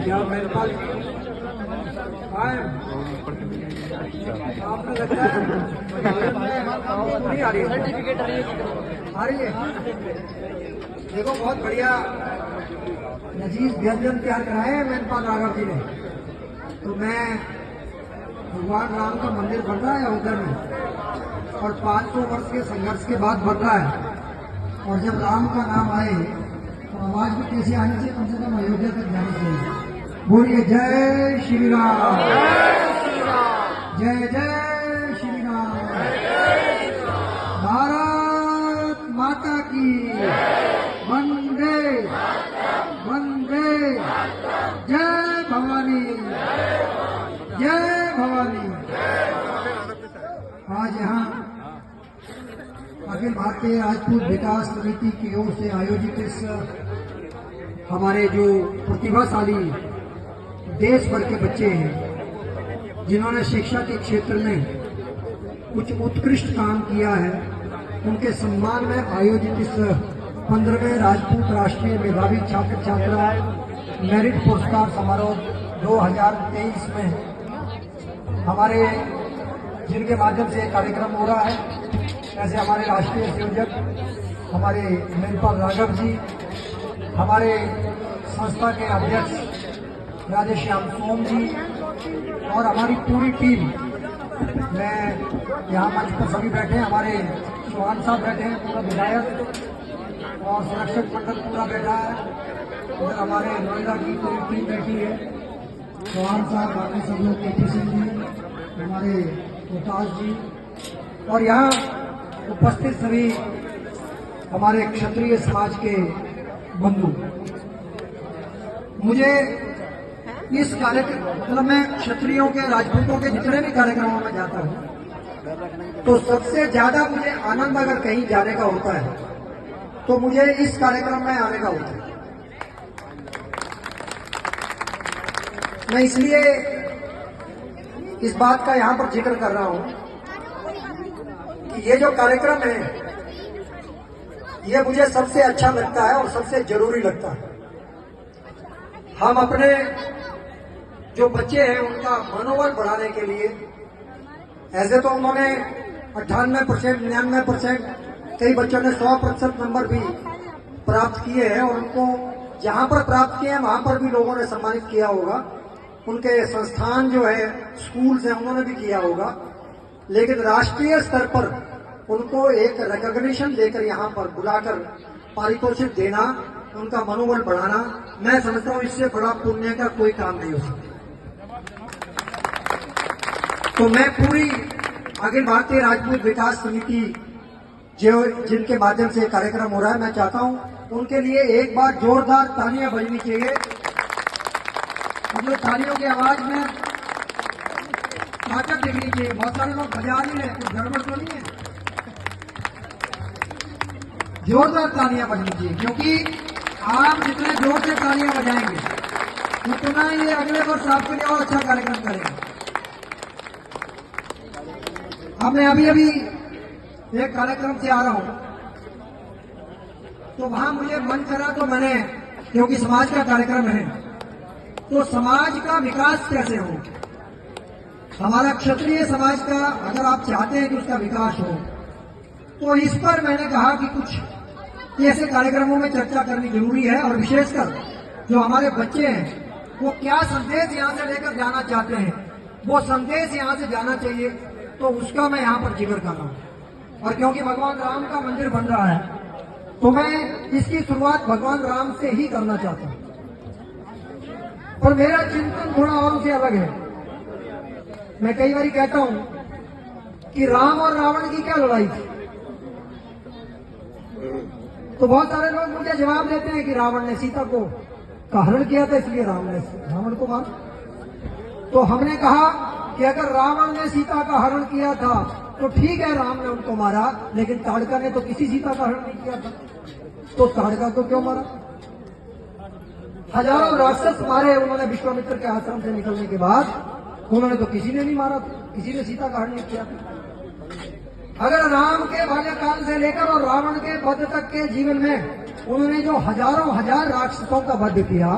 क्या मेरे पास आपने लगता है नहीं आ रही है, सर्टिफिकेट आ रही है। देखो बहुत बढ़िया लजीज व्यंजन तैयार कराए हैं मेरे पास राघव जी ने। तो मैं भगवान राम का मंदिर बन रहा है उधर में, और 500 वर्ष के संघर्ष के बाद बन रहा है। और जब राम का नाम आए तो आवाज भी कैसे आनी चाहिए, कम से कम अयोध्या तक जानी चाहिए। बोलिए जय श्री राम, जय जय श्री राम, भारत माता की वंदे वंदे, जय भवानी, जय भवानी। आज यहाँ अखिल भारतीय राजपूत विकास समिति की ओर से आयोजित इस हमारे जो प्रतिभाशाली देश भर के बच्चे हैं जिन्होंने शिक्षा के क्षेत्र में कुछ उत्कृष्ट काम किया है, उनके सम्मान में आयोजित इस 15वें राजपूत राष्ट्रीय मेधावी छात्र छात्रा मेरिट पुरस्कार समारोह 2023 में हमारे जिनके माध्यम से कार्यक्रम हो रहा है, ऐसे हमारे राष्ट्रीय संयोजक हमारे मेरपाल राघव जी, हमारे संस्था के अध्यक्ष राधेश्याम सोम जी और हमारी पूरी टीम। मैं यहाँ मंच पर सभी बैठे हैं, हमारे चौहान साहब बैठे हैं, पूरा विधायक और संरक्षक मंडल पूरा बैठा है। उधर हमारे नोएडा की पूरी टीम बैठी है, चौहान साहब, बाकी सब लोग, केपी सिंह जी, हमारे प्रकाश जी, और यहाँ उपस्थित सभी हमारे क्षत्रिय समाज के बंधु। मुझे इस कार्यक्रम मतलब मैं क्षत्रियों के राजपूतों के जितने भी कार्यक्रमों में जाता हूँ तो सबसे ज्यादा मुझे आनंद अगर कहीं जाने का होता है तो मुझे इस कार्यक्रम में आने का होता है। मैं इसलिए इस बात का यहाँ पर जिक्र कर रहा हूँ कि ये जो कार्यक्रम है ये मुझे सबसे अच्छा लगता है और सबसे जरूरी लगता है। हम अपने जो बच्चे हैं उनका मनोबल बढ़ाने के लिए, ऐसे तो उन्होंने 98%, 99%, कई बच्चों ने 100% नंबर भी प्राप्त किए हैं, और उनको जहां पर प्राप्त किए हैं वहां पर भी लोगों ने सम्मानित किया होगा। उनके संस्थान जो है, स्कूल से उन्होंने भी किया होगा। लेकिन राष्ट्रीय स्तर पर उनको एक रिकॉग्निशन देकर यहाँ पर बुलाकर पारितोषिक देना, उनका मनोबल बढ़ाना, मैं समझता हूँ इससे बड़ा पुण्य का कोई काम नहीं हो सकता। तो मैं पूरी अखिल भारतीय राजपूत विकास समिति जो जिनके माध्यम से कार्यक्रम हो रहा है, मैं चाहता हूँ उनके लिए एक बार जोरदार तालियां बजनी चाहिए। मतलब तालियों की आवाज में ताकत देखनी चाहिए। बहुत सारे लोग बजा नहीं रहे, कुछ गड़बड़ तो नहीं है। जोरदार तालियां बजनी चाहिए, क्योंकि आप जितने जोर से तालियां बजाएंगे उतना ये अगले वर्ष आपके लिए और अच्छा कार्यक्रम करेंगे। अब मैं अभी एक कार्यक्रम से आ रहा हूं तो वहां मुझे मन करा, तो मैंने, क्योंकि समाज का कार्यक्रम है तो समाज का विकास कैसे हो, हमारा क्षत्रिय समाज का अगर आप चाहते हैं कि उसका विकास हो तो इस पर मैंने कहा कि कुछ ऐसे कार्यक्रमों में चर्चा करनी जरूरी है। और विशेषकर जो हमारे बच्चे हैं वो क्या संदेश यहाँ से लेकर जाना चाहते हैं, वो संदेश यहाँ से जाना चाहिए, तो उसका मैं यहाँ पर जिक्र कर रहा हूँ। और क्योंकि भगवान राम का मंदिर बन रहा है तो मैं इसकी शुरुआत भगवान राम से ही करना चाहता हूँ। पर मेरा चिंतन थोड़ा और से अलग है। मैं कई बार कहता हूँ कि राम और रावण की क्या लड़ाई थी, तो बहुत सारे लोग मुझे जवाब देते हैं कि रावण ने सीता को का हरण किया था इसलिए राम ने रावण को मारा। तो हमने कहा कि अगर रावण ने सीता का हरण किया था तो ठीक है, राम ने उनको मारा, लेकिन ताड़का ने तो किसी सीता का हरण नहीं किया था, तो ताड़का को क्यों मारा? हजारों राक्षस मारे उन्होंने विश्वामित्र के आश्रम से निकलने के बाद, उन्होंने तो किसी ने नहीं मारा, किसी ने सीता का हरण नहीं किया। अगर राम के बाल्यकाल से लेकर और रावण के वध तक के जीवन में उन्होंने जो हजारों हजार राक्षसों का वध किया,